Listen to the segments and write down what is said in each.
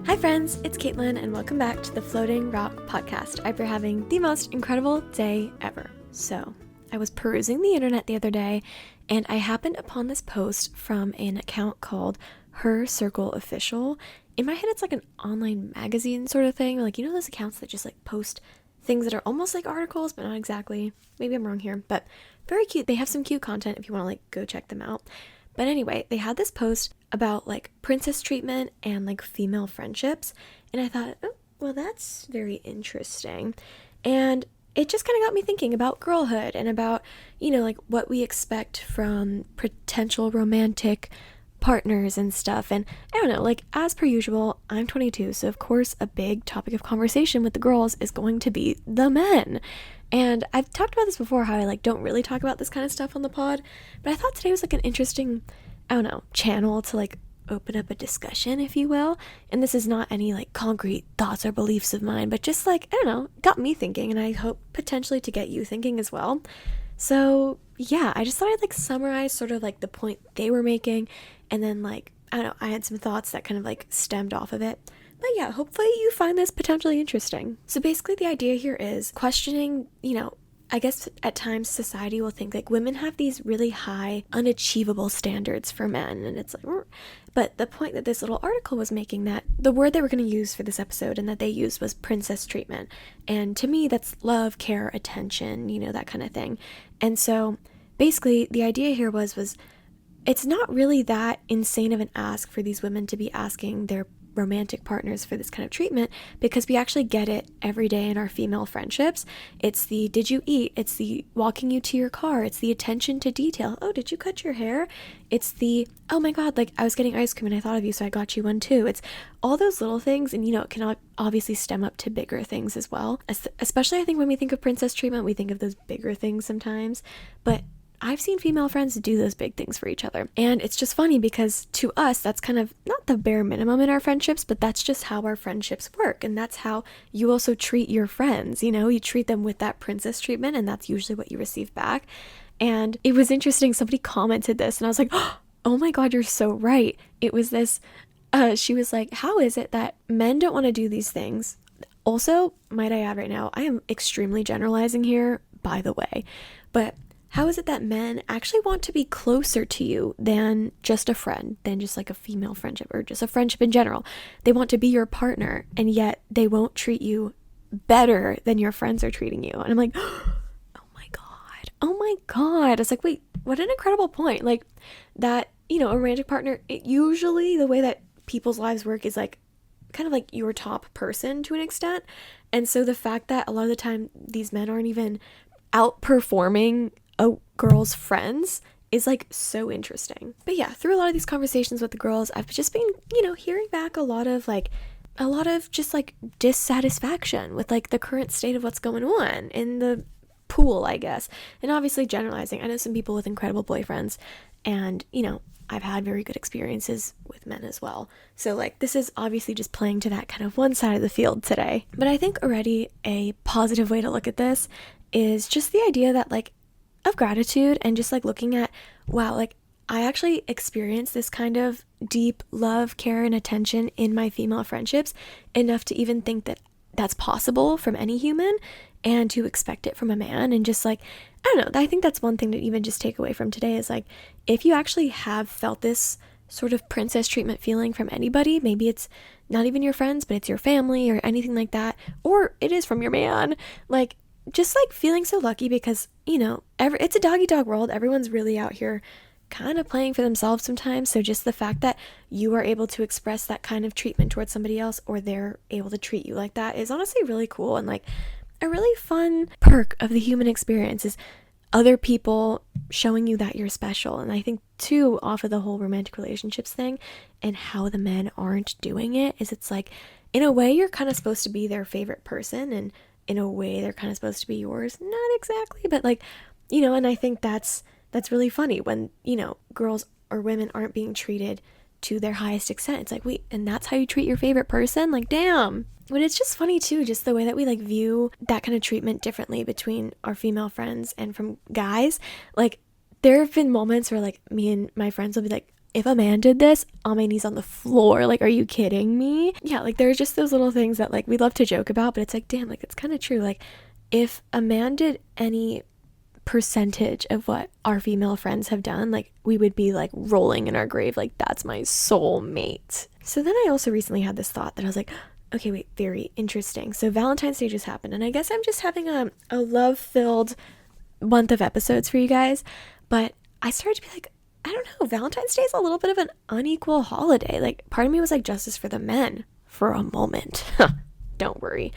Hi friends, it's Caitlin and welcome back to the Floating Rock Podcast. I hope you're having the most incredible day ever. So, I was perusing the internet the other day and I happened upon this post from an account called Her Circle Official. In my head, it's like an online magazine sort of thing. Like, you know those accounts that just like post things that are almost like articles, but not exactly. Maybe I'm wrong here, but very cute. They have some cute content if you want to like go check them out. But anyway, they had this post about like princess treatment and like female friendships. And I thought, oh, well, that's very interesting. And it just kind of got me thinking about girlhood and about, you know, like what we expect from potential romantic partners and stuff. And I don't know, like as per usual, I'm 22. So of course, a big topic of conversation with the girls is going to be the men. And I've talked about this before, how I like don't really talk about this kind of stuff on the pod, but I thought today was like an interesting, I don't know, channel to like open up a discussion, if you will. And this is not any like concrete thoughts or beliefs of mine, but just like, I don't know, got me thinking, and I hope potentially to get you thinking as well. So yeah, I just thought I'd like summarize sort of like the point they were making, and then like, I don't know, I had some thoughts that kind of like stemmed off of it. But yeah, hopefully you find this potentially interesting. So basically the idea here is questioning, you know, I guess at times society will think like women have these really high, unachievable standards for men. And it's like, but the point that this little article was making, that the word they were going to use for this episode and that they used was princess treatment. And to me, that's love, care, attention, you know, that kind of thing. And so basically the idea here was it's not really that insane of an ask for these women to be asking their romantic partners for this kind of treatment, because we actually get it every day in our female friendships. It's the did you eat, it's the walking you to your car, it's the attention to detail, oh, did you cut your hair, it's the oh my god, like I was getting ice cream and I thought of you so I got you one too. It's all those little things, and you know, it can obviously stem up to bigger things as well. Especially I think when we think of princess treatment, we think of those bigger things sometimes, but I've seen female friends do those big things for each other. And it's just funny because to us, that's kind of not the bare minimum in our friendships, but that's just how our friendships work. And that's how you also treat your friends. You know, you treat them with that princess treatment, and that's usually what you receive back. And it was interesting. Somebody commented this and I was like, oh my God, you're so right. It was this, she was like, how is it that men don't want to do these things? Also, might I add right now, I am extremely generalizing here, by the way, but how is it that men actually want to be closer to you than just a friend, than just like a female friendship or just a friendship in general? They want to be your partner, and yet they won't treat you better than your friends are treating you. And I'm like, oh my God. It's like, wait, what an incredible point. Like that, you know, a romantic partner, usually the way that people's lives work is like kind of like your top person to an extent. And so the fact that a lot of the time these men aren't even outperforming a girl's friends is like so interesting. But yeah, through a lot of these conversations with the girls, I've just been, you know, hearing back a lot of just like dissatisfaction with like the current state of what's going on in the pool, I guess. And obviously generalizing, I know some people with incredible boyfriends, and you know, I've had very good experiences with men as well. So like this is obviously just playing to that kind of one side of the field today. But I think already a positive way to look at this is just the idea that like of gratitude, and just like looking at, wow, like I actually experience this kind of deep love, care, and attention in my female friendships enough to even think that that's possible from any human, and to expect it from a man. And just like, I don't know, I think that's one thing to even just take away from today is like, if you actually have felt this sort of princess treatment feeling from anybody, maybe it's not even your friends, but it's your family or anything like that, or it is from your man, like just like feeling so lucky because, you know, it's a dog eat dog world. Everyone's really out here kind of playing for themselves sometimes. So just the fact that you are able to express that kind of treatment towards somebody else, or they're able to treat you like that, is honestly really cool. And like a really fun perk of the human experience is other people showing you that you're special. And I think too, off of the whole romantic relationships thing and how the men aren't doing it, is it's like, in a way, you're kind of supposed to be their favorite person, and in a way they're kind of supposed to be yours. Not exactly, but like, you know, and I think that's really funny when, you know, girls or women aren't being treated to their highest extent. It's like, wait, and that's how you treat your favorite person? Like, damn. But it's just funny too, just the way that we like view that kind of treatment differently between our female friends and from guys. Like there have been moments where like me and my friends will be like if a man did this, on my knees on the floor. Like, are you kidding me? Yeah, like there's just those little things that like we love to joke about, but it's like, damn, like it's kind of true. Like if a man did any percentage of what our female friends have done, like we would be like rolling in our grave, like that's my soulmate. So then I also recently had this thought that I was like, okay, wait, very interesting. So Valentine's Day just happened, and I guess I'm just having a love-filled month of episodes for you guys, but I started to be like, I don't know, Valentine's Day is a little bit of an unequal holiday. Like part of me was like, justice for the men for a moment. Don't worry.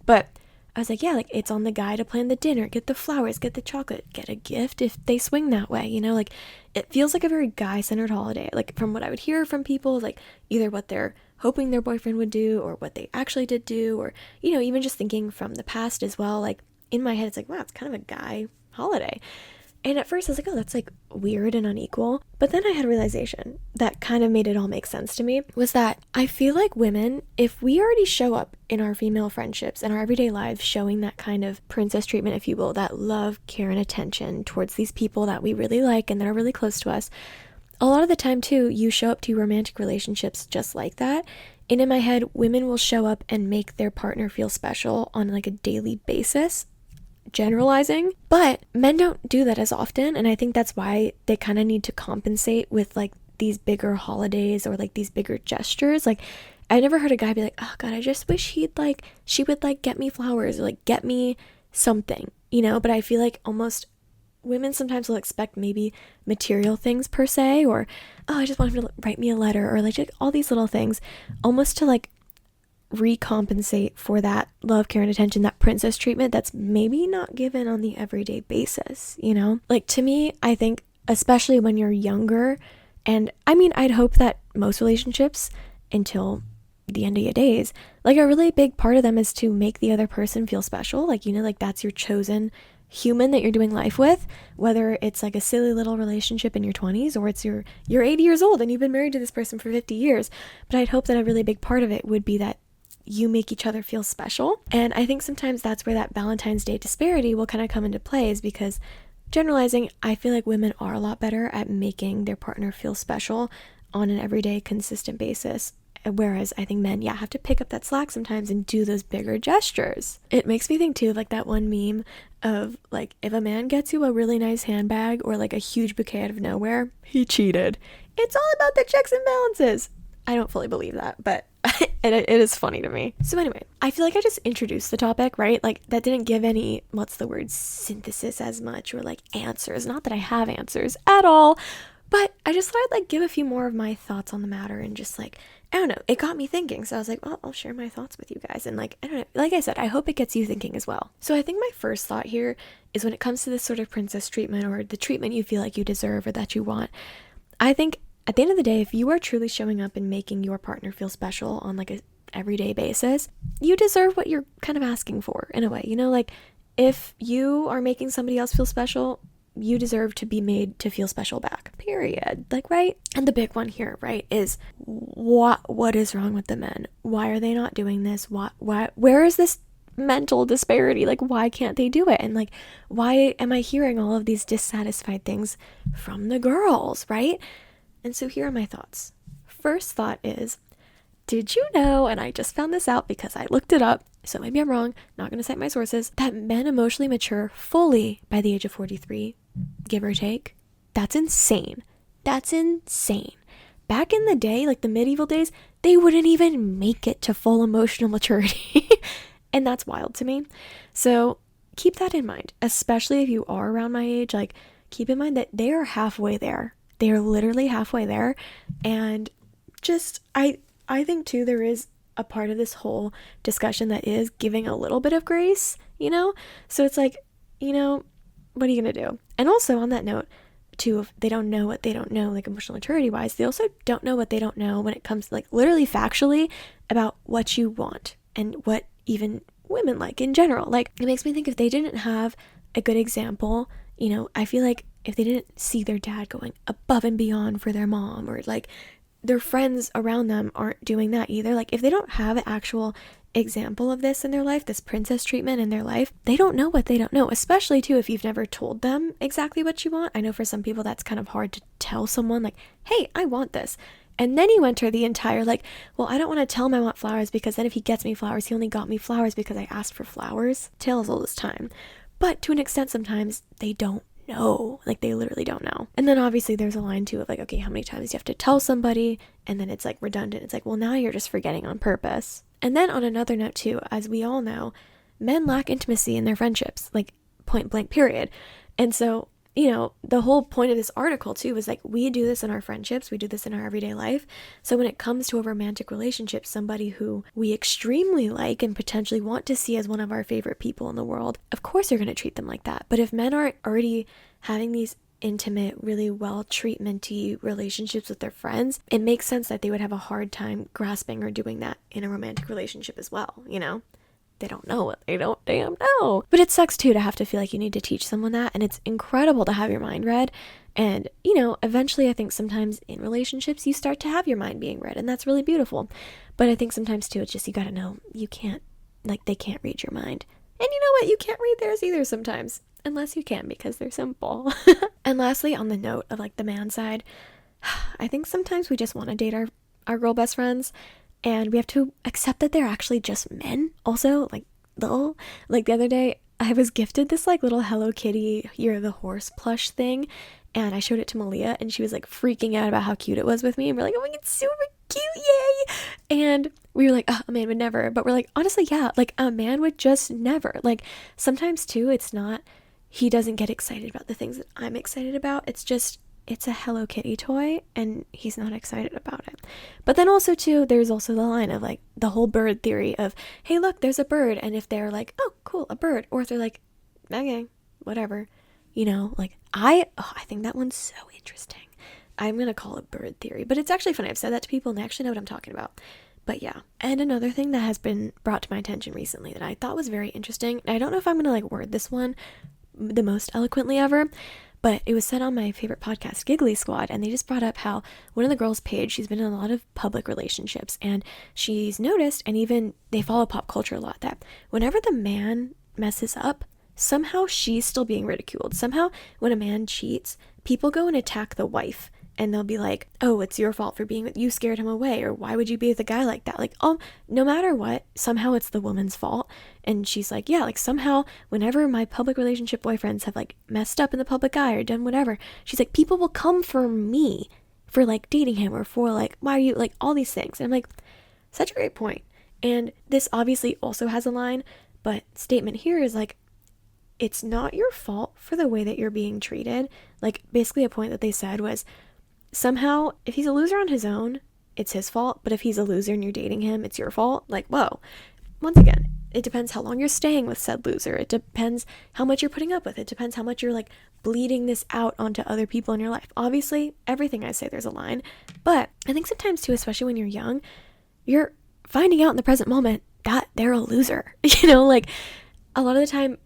But I was like, yeah, like it's on the guy to plan the dinner, get the flowers, get the chocolate, get a gift if they swing that way, you know, like it feels like a very guy-centered holiday. Like from what I would hear from people, like either what they're hoping their boyfriend would do or what they actually did do, or, you know, even just thinking from the past as well. Like in my head, it's like, wow, it's kind of a guy holiday. And at first I was like, oh, that's like weird and unequal. But then I had a realization that kind of made it all make sense to me, was that I feel like women, if we already show up in our female friendships and our everyday lives showing that kind of princess treatment, if you will, that love, care, and attention towards these people that we really like and that are really close to us, a lot of the time too, you show up to romantic relationships just like that. And in my head, women will show up and make their partner feel special on like a daily basis, generalizing, but men don't do that as often, and I think that's why they kind of need to compensate with like these bigger holidays or like these bigger gestures. Like I never heard a guy be like, oh god, I just wish she would like get me flowers or like get me something, you know. But I feel like almost women sometimes will expect maybe material things per se, or oh, I just want him to write me a letter, or like all these little things, almost to like recompensate for that love, care, and attention, that princess treatment that's maybe not given on the everyday basis, you know? Like to me, I think especially when you're younger, and I mean, I'd hope that most relationships until the end of your days, like a really big part of them is to make the other person feel special. Like, you know, like that's your chosen human that you're doing life with, whether it's like a silly little relationship in your 20s or it's you're 80 years old and you've been married to this person for 50 years. But I'd hope that a really big part of it would be that you make each other feel special. And I think sometimes that's where that Valentine's Day disparity will kind of come into play, is because, generalizing, I feel like women are a lot better at making their partner feel special on an everyday consistent basis, whereas I think men, have to pick up that slack sometimes and do those bigger gestures. It makes me think too, like that one meme of like, if a man gets you a really nice handbag or like a huge bouquet out of nowhere, he cheated. It's all about the checks and balances. I don't fully believe that, but it is funny to me. So anyway, I feel like I just introduced the topic, right? Like that didn't give any, synthesis as much, or like answers. Not that I have answers at all, but I just thought I'd like give a few more of my thoughts on the matter, and just like, I don't know, it got me thinking. So I was like, well, I'll share my thoughts with you guys. And like, I don't know, like I said, I hope it gets you thinking as well. So I think my first thought here is, when it comes to this sort of princess treatment, or the treatment you feel like you deserve or that you want, I think at the end of the day, if you are truly showing up and making your partner feel special on like a everyday basis, you deserve what you're kind of asking for in a way, you know. Like if you are making somebody else feel special, you deserve to be made to feel special back, period. Like, right? And the big one here, right, is what is wrong with the men? Why are they not doing this? Where is this mental disparity? Like, why can't they do it? And like, why am I hearing all of these dissatisfied things from the girls, right? And so here are my thoughts. First thought is, did you know, and I just found this out because I looked it up, so maybe I'm wrong, not going to cite my sources, that men emotionally mature fully by the age of 43, give or take? That's insane. That's insane. Back in the day, like the medieval days, they wouldn't even make it to full emotional maturity. And that's wild to me. So keep that in mind, especially if you are around my age. Like, keep in mind that they are halfway there. They are literally halfway there. And just, I think too, there is a part of this whole discussion that is giving a little bit of grace, you know? So it's like, you know, what are you going to do? And also on that note, too, if they don't know what they don't know, like emotional maturity wise, they also don't know what they don't know when it comes to like literally factually about what you want and what even women like in general. Like, it makes me think, if they didn't have a good example, you know, I feel like if they didn't see their dad going above and beyond for their mom, or like their friends around them aren't doing that either, like if they don't have an actual example of this in their life, this princess treatment in their life, they don't know what they don't know, especially too if you've never told them exactly what you want. I know for some people that's kind of hard to tell someone like, hey, I want this. And then you enter the entire like, well, I don't want to tell him I want flowers because then if he gets me flowers, he only got me flowers because I asked for flowers. Tales all this time. But to an extent, sometimes they don't know. Like, they literally don't know. And then obviously there's a line too of like, okay, how many times you have to tell somebody? And then it's like redundant. It's like, well, now you're just forgetting on purpose. And then on another note too, as we all know, men lack intimacy in their friendships, like point blank period. And so, you know, the whole point of this article too was like, we do this in our friendships, we do this in our everyday life. So when it comes to a romantic relationship, somebody who we extremely like and potentially want to see as one of our favorite people in the world, of course you're going to treat them like that. But if men aren't already having these intimate, really well treatmenty relationships with their friends, it makes sense that they would have a hard time grasping or doing that in a romantic relationship as well, you know? They don't know what they don't damn know. But it sucks too to have to feel like you need to teach someone that, and it's incredible to have your mind read. And, you know, eventually I think sometimes in relationships you start to have your mind being read, and that's really beautiful. But I think sometimes too it's just you gotta know you can't, like, they can't read your mind. And you know what? You can't read theirs either sometimes. Unless you can, because they're simple. And lastly, on the note of like the man side, I think sometimes we just want to date our girl best friends, and we have to accept that they're actually just men. Also, like the other day, I was gifted this like little Hello Kitty You're the Horse plush thing, and I showed it to Malia, and she was like freaking out about how cute it was with me, and we're like, oh my god, it's super cute, yay! And we were like, oh, a man would never, but we're like, honestly, yeah, like a man would just never. Like sometimes too, it's not he doesn't get excited about the things that I'm excited about. It's just, it's a Hello Kitty toy and he's not excited about it. But then also too, there's also the line of like the whole bird theory of, hey, look, there's a bird. And if they're like, oh, cool, a bird. Or if they're like, okay, whatever, you know, like I think that one's so interesting. I'm going to call it bird theory, but it's actually funny. I've said that to people and they actually know what I'm talking about. But yeah. And another thing that has been brought to my attention recently that I thought was very interesting, and I don't know if I'm going to like word this one the most eloquently ever, but it was said on my favorite podcast, Giggly Squad, and they just brought up how one of the girls, Paige, she's been in a lot of public relationships, and she's noticed, and even they follow pop culture a lot, that whenever the man messes up, somehow she's still being ridiculed. Somehow when a man cheats, people go and attack the wife, and they'll be like, oh, it's your fault for being that you scared him away, or why would you be with a guy like that? Like, oh, no matter what, somehow it's the woman's fault. And she's like, yeah, like somehow whenever my public relationship boyfriends have like messed up in the public eye or done whatever, she's like, people will come for me for like dating him or for like, why are you, like all these things. And I'm like, such a great point. And this obviously also has a line, but statement here is like, it's not your fault for the way that you're being treated. Like basically a point that they said was, somehow, if he's a loser on his own, it's his fault. But if he's a loser and you're dating him, it's your fault. Like, whoa. Once again, it depends how long you're staying with said loser. It depends how much you're putting up with. It depends how much you're like bleeding this out onto other people in your life. Obviously, everything I say, there's a line. But I think sometimes too, especially when you're young, you're finding out in the present moment that they're a loser. You know, like a lot of the time,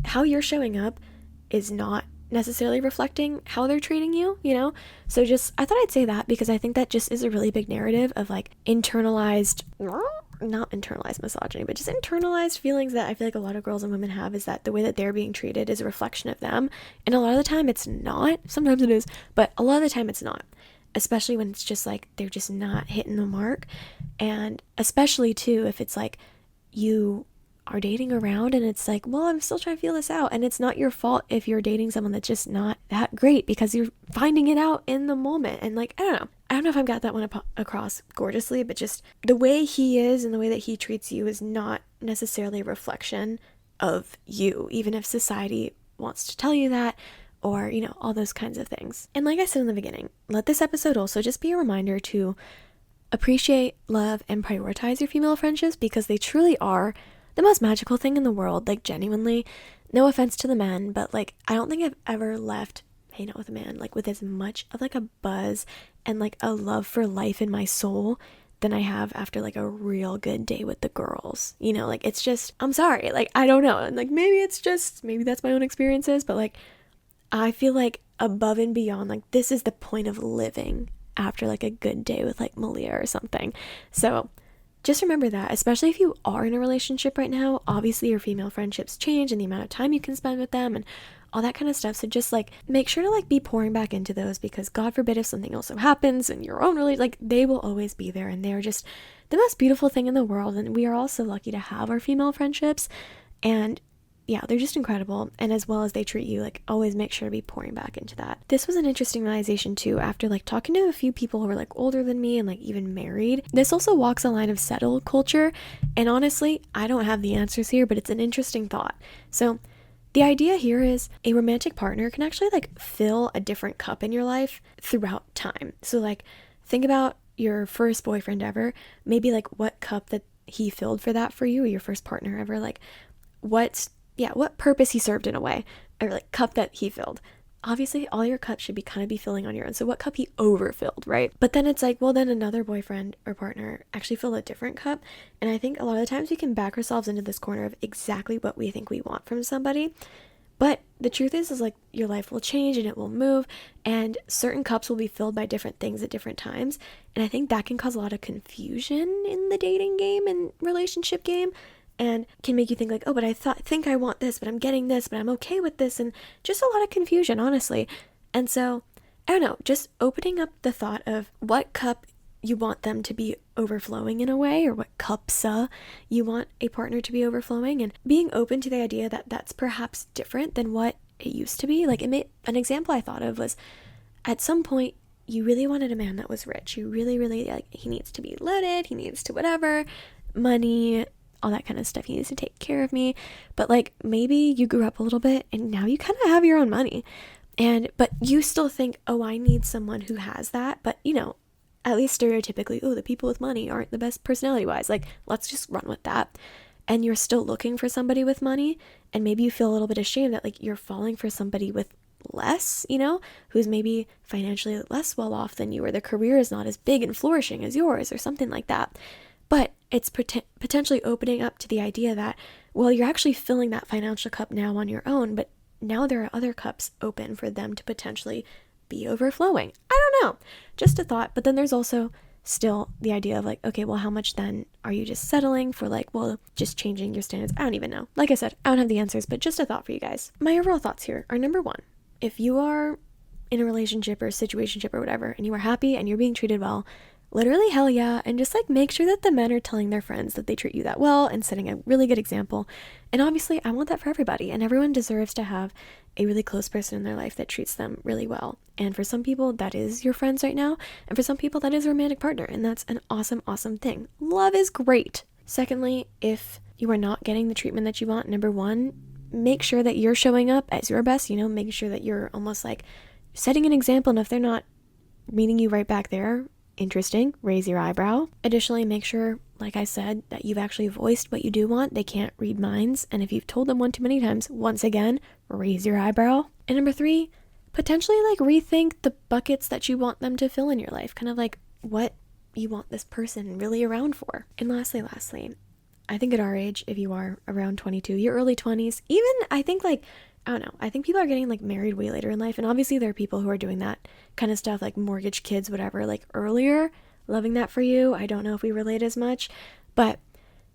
how you're showing up is not necessarily reflecting how they're treating you, you know? So just, I thought I'd say that because I think that just is a really big narrative of like internalized, not internalized misogyny, but just internalized feelings that I feel like a lot of girls and women have, is that the way that they're being treated is a reflection of them. And a lot of the time it's not. Sometimes it is, but a lot of the time it's not. Especially when it's just like they're just not hitting the mark. And especially too if it's like you are dating around and it's like, well, I'm still trying to feel this out, and it's not your fault if you're dating someone that's just not that great because you're finding it out in the moment. And like, I don't know if I've got that one across gorgeously, but just the way he is and the way that he treats you is not necessarily a reflection of you, even if society wants to tell you that, or, you know, all those kinds of things. And like I said in the beginning, let this episode also just be a reminder to appreciate, love, and prioritize your female friendships, because they truly are the most magical thing in the world. Like, genuinely, no offense to the men, but like, I don't think I've ever left hanging out with a man like with as much of like a buzz and like a love for life in my soul than I have after like a real good day with the girls. You know, like, it's just, I'm sorry, like, I don't know, and like maybe that's my own experiences, but like I feel like above and beyond, like, this is the point of living after like a good day with like Malia or something. So just remember that, especially if you are in a relationship right now, obviously your female friendships change and the amount of time you can spend with them and all that kind of stuff. So just like make sure to like be pouring back into those, because God forbid if something also happens in your own like they will always be there, and they're just the most beautiful thing in the world. And we are all so lucky to have our female friendships, and yeah, they're just incredible. And as well as they treat you, like always make sure to be pouring back into that. This was an interesting realization too, after like talking to a few people who were like older than me and like even married. This also walks a line of settle culture, and honestly, I don't have the answers here, but it's an interesting thought. So the idea here is a romantic partner can actually like fill a different cup in your life throughout time. So like think about your first boyfriend ever, maybe like what cup that he filled for that for you, or your first partner ever, like what purpose he served in a way, or like cup that he filled. Obviously all your cups should be kind of be filling on your own, so what cup he overfilled, right? But then it's like, well, then another boyfriend or partner actually filled a different cup. And I think a lot of the times we can back ourselves into this corner of exactly what we think we want from somebody, but the truth is like your life will change and it will move, and certain cups will be filled by different things at different times. And I think that can cause a lot of confusion in the dating game and relationship game, and can make you think like, oh, but I think I want this, but I'm getting this, but I'm okay with this, and just a lot of confusion, honestly. And so, I don't know, just opening up the thought of what cup you want them to be overflowing in a way, or what cups you want a partner to be overflowing, and being open to the idea that that's perhaps different than what it used to be. Like an example I thought of was, at some point, you really wanted a man that was rich. You really, really, like, he needs to be loaded, he needs to whatever, money, all that kind of stuff. He needs to take care of me. But like maybe you grew up a little bit and now you kind of have your own money, but you still think, oh, I need someone who has that. But you know, at least stereotypically, oh, the people with money aren't the best personality wise. Like, let's just run with that. And you're still looking for somebody with money, and maybe you feel a little bit ashamed that like you're falling for somebody with less, you know, who's maybe financially less well off than you, or their career is not as big and flourishing as yours, or something like that. But it's potentially opening up to the idea that, well, you're actually filling that financial cup now on your own, but now there are other cups open for them to potentially be overflowing. I don't know, just a thought. But then there's also still the idea of like, okay, well, how much then are you just settling for, like, well, just changing your standards? I don't even know. Like I said, I don't have the answers, but just a thought for you guys. My overall thoughts here are, number one, if you are in a relationship or a situationship or whatever, and you are happy and you're being treated well, literally hell yeah, and just like make sure that the men are telling their friends that they treat you that well and setting a really good example. And obviously I want that for everybody, and everyone deserves to have a really close person in their life that treats them really well. And for some people that is your friends right now, and for some people that is a romantic partner, and that's an awesome thing. Love is great. Secondly, if you are not getting the treatment that you want, number one, make sure that you're showing up as your best, you know, making sure that you're almost like setting an example. And if they're not meeting you right back there, interesting, raise your eyebrow. Additionally, make sure, like I said, that you've actually voiced what you do want. They can't read minds. And if you've told them one too many times, once again, raise your eyebrow. And number three, potentially like rethink the buckets that you want them to fill in your life. Kind of like what you want this person really around for. And lastly, I think at our age, if you are around 22, your early 20s, even I think like, I don't know, I think people are getting like married way later in life. And obviously there are people who are doing that kind of stuff, like mortgage, kids, whatever, like earlier. Loving that for you. I don't know if we relate as much, but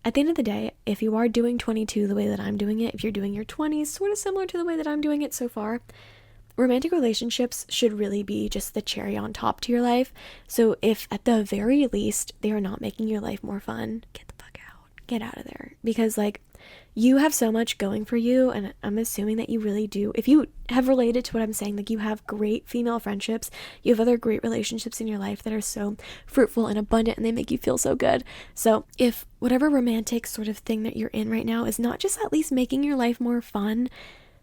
at the end of the day, if you are doing 22 the way that I'm doing it, if you're doing your 20s sort of similar to the way that I'm doing it so far, romantic relationships should really be just the cherry on top to your life. So if at the very least they are not making your life more fun, get the fuck out. Get out of there. Because like, you have so much going for you, and I'm assuming that you really do. If you have related to what I'm saying, like you have great female friendships, you have other great relationships in your life that are so fruitful and abundant, and they make you feel so good. So if whatever romantic sort of thing that you're in right now is not just at least making your life more fun,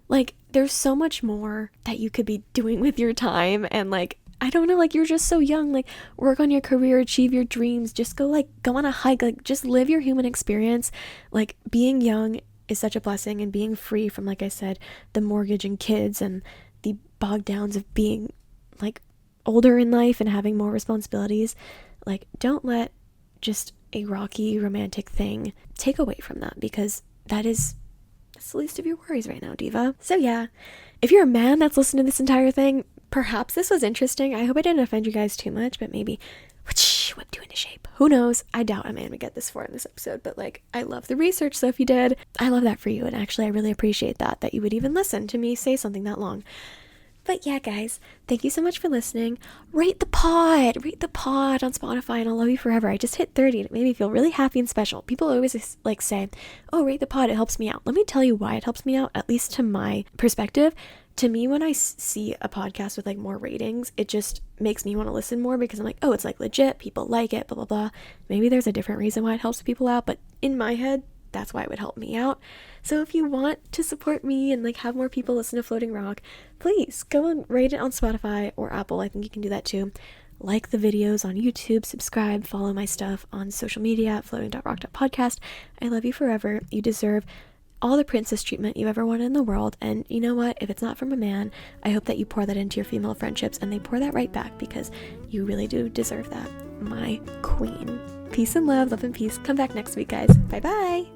like there's so much more that you could be doing with your time. And like, I don't know, like you're just so young, like work on your career, achieve your dreams, just go on a hike, like just live your human experience. Like being young is such a blessing, and being free from, like I said, the mortgage and kids and the bogged downs of being like older in life and having more responsibilities. Like don't let just a rocky romantic thing take away from that, because that's the least of your worries right now, diva. So yeah, if you're a man that's listening to this entire thing, perhaps this was interesting. I hope I didn't offend you guys too much, but maybe whipped you into shape. Who knows? I doubt a man would get this far in this episode, but like, I love the research, so if you did, I love that for you. And actually, I really appreciate that you would even listen to me say something that long. But yeah, guys, thank you so much for listening. Rate the pod on Spotify, and I'll love you forever. I just hit 30 and it made me feel really happy and special. People always like say, oh, rate the pod, it helps me out. Let me tell you why it helps me out, at least to my perspective. To me, when I see a podcast with like more ratings, it just makes me want to listen more, because I'm like, oh, it's like legit, people like it, blah, blah, blah. Maybe there's a different reason why it helps people out, but in my head, that's why it would help me out. So if you want to support me and like have more people listen to Floating Rock, please go and rate it on Spotify or Apple. I think you can do that too. Like the videos on YouTube, subscribe, follow my stuff on social media at floating.rock.podcast. I love you forever. You deserve all the princess treatment you ever wanted in the world. And you know what? If it's not from a man, I hope that you pour that into your female friendships and they pour that right back, because you really do deserve that. My queen. Peace and love and peace. Come back next week, guys. Bye bye.